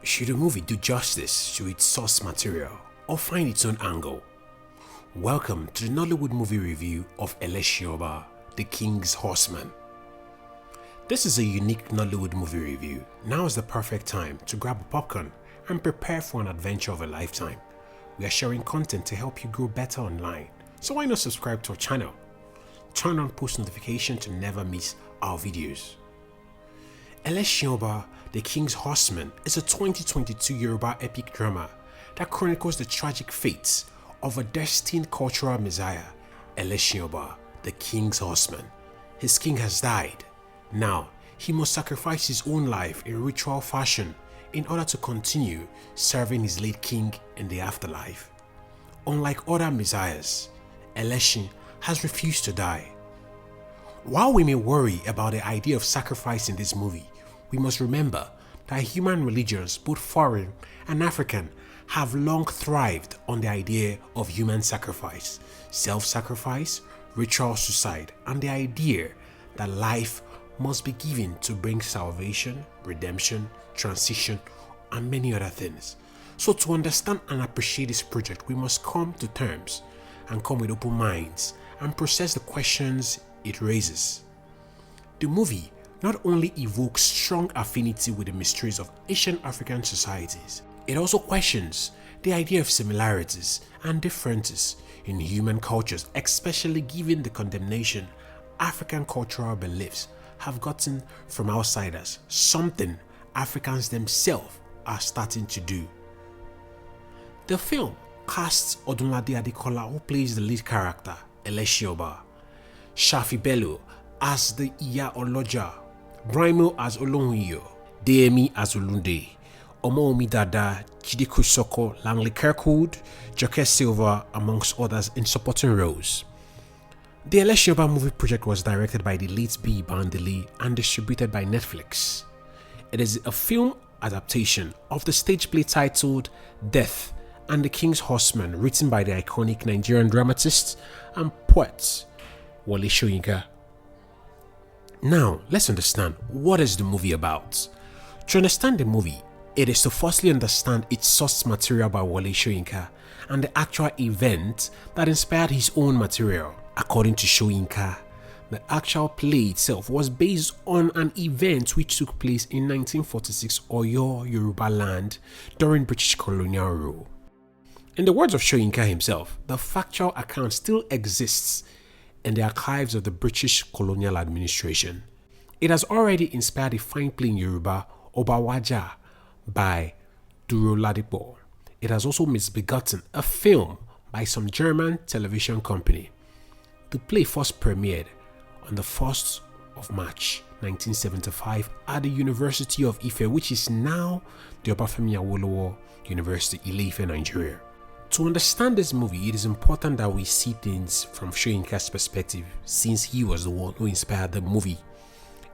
Should a movie do justice to its source material or find its own angle? Welcome to the Nollywood movie review of Eleshin Oba, the King's Horseman. This is a unique Nollywood movie review. Now is the perfect time to grab a popcorn and prepare for an adventure of a lifetime. We are sharing content to help you grow better online, so why not subscribe to our channel? Turn on post notification to never miss our videos. Eleshin Oba, the King's Horseman is a 2022 Yoruba epic drama that chronicles the tragic fates of a destined cultural messiah, Eleshin Oba, the King's Horseman. His king has died. Now, he must sacrifice his own life in ritual fashion in order to continue serving his late king in the afterlife. Unlike other messiahs, Eleshin has refused to die. While we may worry about the idea of sacrifice in this movie, we must remember that human religions, both foreign and African, have long thrived on the idea of human sacrifice, self-sacrifice, ritual suicide, and the idea that life must be given to bring salvation, redemption, transition, and many other things. So to understand and appreciate this project, we must come to terms and come with open minds and process the questions it raises. The movie not only evokes strong affinity with the mysteries of Asian African societies, it also questions the idea of similarities and differences in human cultures, especially given the condemnation African cultural beliefs have gotten from outsiders, something Africans themselves are starting to do. The film casts Odunlade Adekola, who plays the lead character, Eleshin Oba, Shafi Bello as the Iya Oloja, Brimo as Olonyo, Deyemi as Olunde, Omomi Dada, Jide Kusoko, Langley Kirkwood, Joke Silva, amongst others in supporting roles. The Eleshin Oba movie project was directed by the late B. Bandili and distributed by Netflix. It is a film adaptation of the stage play titled Death and the King's Horseman, written by the iconic Nigerian dramatist and poet Wole Soyinka. Now, let's understand, what is the movie about? To understand the movie, it is to firstly understand its source material by Wole Soyinka and the actual event that inspired his own material. According to Soyinka, the actual play itself was based on an event which took place in 1946 Oyo, Yoruba land during British colonial rule. In the words of Soyinka himself, the factual account still exists in the archives of the British colonial administration. It has already inspired a fine play in Yoruba, Obawaja, by Duro Ladipo. It has also misbegotten a film by some German television company. The play first premiered on the 1st of March 1975 at the University of Ife, which is now the Obafemi Awolowo University, Ile-Ife, Nigeria. To understand this movie, it is important that we see things from Soyinka's perspective, since he was the one who inspired the movie.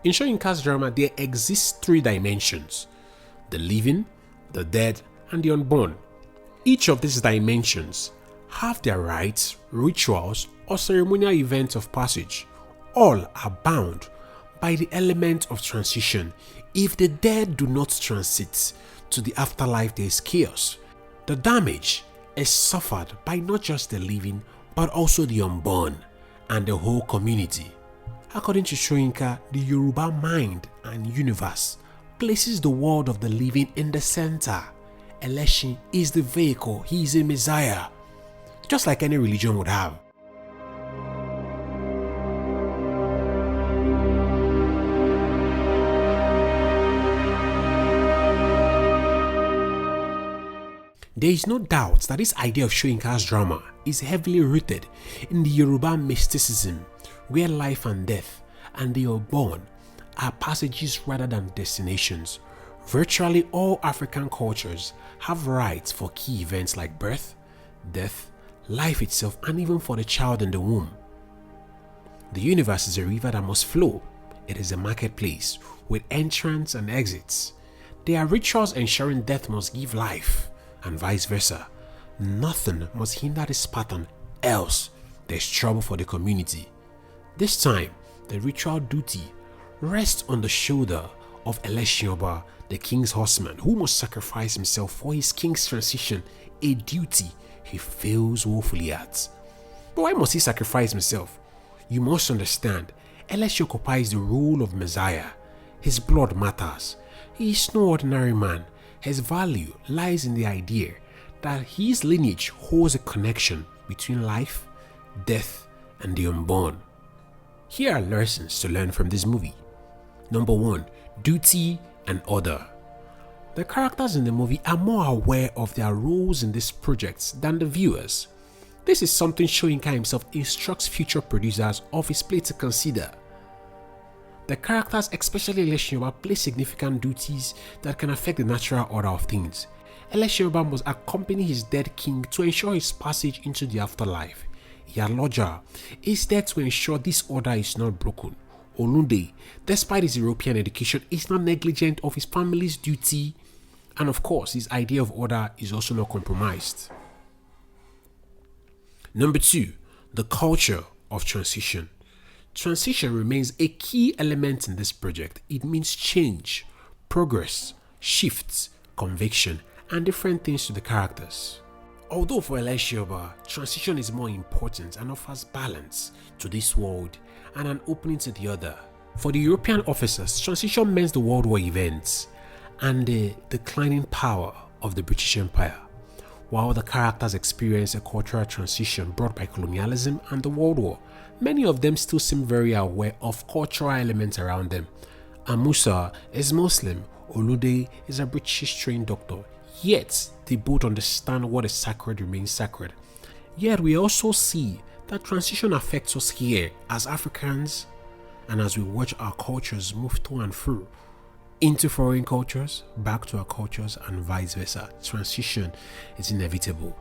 In Soyinka's drama, there exist three dimensions: the living, the dead, and the unborn. Each of these dimensions have their rites, rituals, or ceremonial events of passage. All are bound by the element of transition. If the dead do not transit to the afterlife, there is chaos. The damage is suffered by not just the living, but also the unborn and the whole community. According to Soyinka, the Yoruba mind and universe places the world of the living in the center. Eleshin is the vehicle, he is a messiah, just like any religion would have. There is no doubt that this idea of Soyinka's drama is heavily rooted in the Yoruba mysticism, where life and death and the unborn are passages rather than destinations. Virtually all African cultures have rites for key events like birth, death, life itself, and even for the child in the womb. The universe is a river that must flow. It is a marketplace with entrance and exits. There are rituals ensuring death must give life, and vice versa. Nothing must hinder this pattern, else there's trouble for the community. This time, the ritual duty rests on the shoulder of Eleshin Oba, the king's horseman, who must sacrifice himself for his king's transition, a duty he fails woefully at. But why must he sacrifice himself? You must understand, Eleshin occupies the role of Messiah. His blood matters. He is no ordinary man. His value lies in the idea that his lineage holds a connection between life, death, and the unborn. Here are lessons to learn from this movie. Number 1. Duty and order. The characters in the movie are more aware of their roles in this project than the viewers. This is something Soyinka himself instructs future producers of his play to consider. The characters, especially Eleshin Oba, play significant duties that can affect the natural order of things. Eleshin Oba must accompany his dead king to ensure his passage into the afterlife. Yaloja is there to ensure this order is not broken. Odunlade, despite his European education, is not negligent of his family's duty, and of course his idea of order is also not compromised. Number 2. The culture of transition. Transition remains a key element in this project. It means change, progress, shifts, conviction, and different things to the characters. Although for Eleshin Oba, transition is more important and offers balance to this world and an opening to the other. For the European officers, transition means the World War events and the declining power of the British Empire, while the characters experience a cultural transition brought by colonialism and the World War. Many of them still seem very aware of cultural elements around them. Amusa is Muslim, Odunlade is a British trained doctor, yet they both understand what is sacred remains sacred. Yet we also see that transition affects us here as Africans, and as we watch our cultures move to and through into foreign cultures, back to our cultures, and vice versa. Transition is inevitable.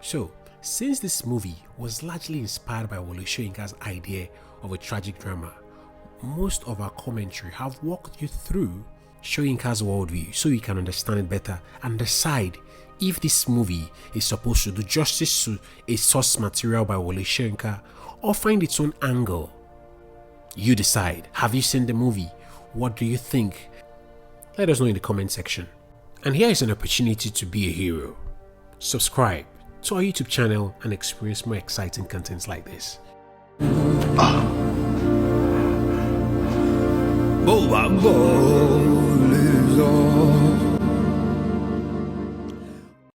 So, since this movie was largely inspired by Wole Soyinka's idea of a tragic drama, most of our commentary have walked you through Soyinka's worldview so you can understand it better and decide if this movie is supposed to do justice to a source material by Wole Soyinka or find its own angle. You decide. Have you seen the movie? What do you think? Let us know in the comment section. And here is an opportunity to be a hero. Subscribe to our YouTube channel and experience more exciting contents like this. Bo